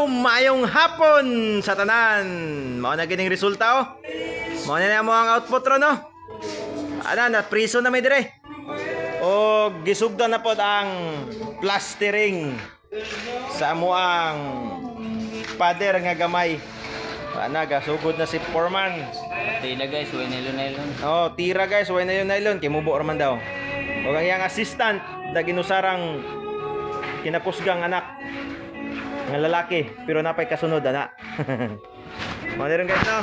mayong hapon sa tanan. Mao na gining resulta oh. Mao na mo ang output ro no. Ana na priso na may dire. O gisugdan na pod ang plastering sa amuang pader nga gamay. Ana gasugod na si Foreman. Tira guys, way nylon. Oh, tira guys, way nylon kay mubo raman daw. O ang iyang assistant na ginusarang kinapusgang anak ng lalaki pero napay kasunod ana. Mao rin guys no.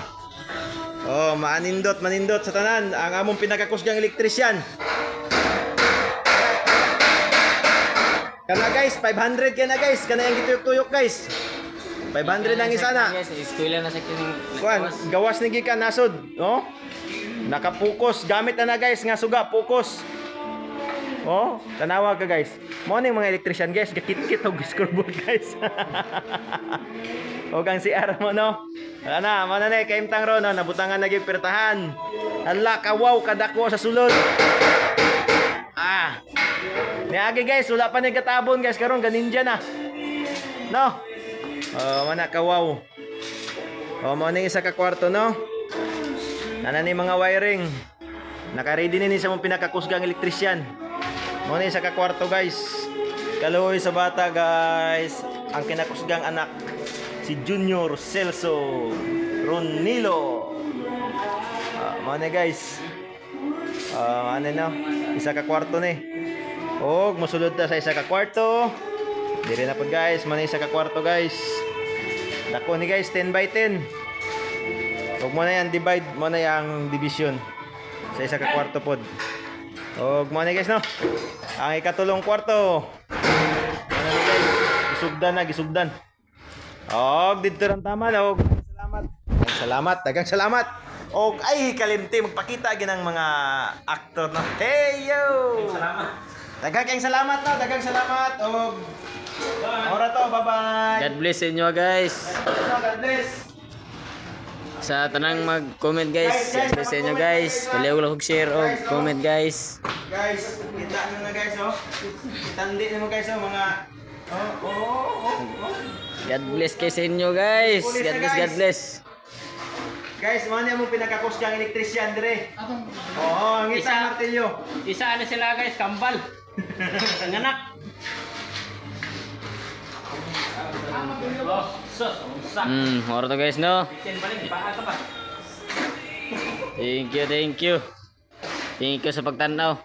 Oh, manindot sa tanan ang among pinakakusgang elektrisyan. Kana guys, 500 kana guys, kana yang gituyok-tuyok guys. 500 ang isa na. Guys, eskwela na sa kining. Kuan, gawas ni gikan nasod, no? Nakapokus, gamit na guys nga suga, pokus. Oh, tanawa ka guys. Mo ning mga electrician guys, gakit-kit og scoreboard guys. Og ang CR mo no. Ana, mo na ni kaimtang ro no, nabutangan lagi pertahan. Hala ka wow kadako sa sulod. Ah. Niagi guys, wala pa ni katabon guys, karon ganinja na. No. Oh, mana ka wow. Oh, mo ning isa ka kwarto no. Nana ni mga wiring. Naka-ready ni sa mong pinakakusgang electrician. Mo ni sa ka kwarto guys. Kaluoy sa bata guys. Ang kinakusgang anak si Junior Celso Ronilo. Mo ni guys. Ano no? Isa ka kwarto ni. Og mosulod ta sa isa ka kwarto. Dire na pod guys, man isa ka kwarto guys. Dako ni guys 10 by 10. Og mo na yan divide, mo na yang division sa isa ka kwarto pod. Og mo na guys no. Ang ikatulong kwarto. Ano ni guys? Gisugdan. Og dito ran tama na og daghang salamat. Og ay kalimti magpakita ginang mga aktor no. Hey yo. Daghang salamat no, daghang salamat og ora to, bye-bye. God bless sa inyo guys. God bless. Sa tanang mag-comment guys. God bless sa inyo guys. Paliw lang share o comment guys. Guys, kita nyo na guys oh. Kitandi nyo guys oh mga God bless kayo sa inyo guys. God bless. Guys, mo niya mo pinakakusgang electrician dire. Oo, ang isa martilyo. Isa ano sila guys, kambal. Ang anak. Oro to guys no. Thank you. Thank you sa pagtanaw.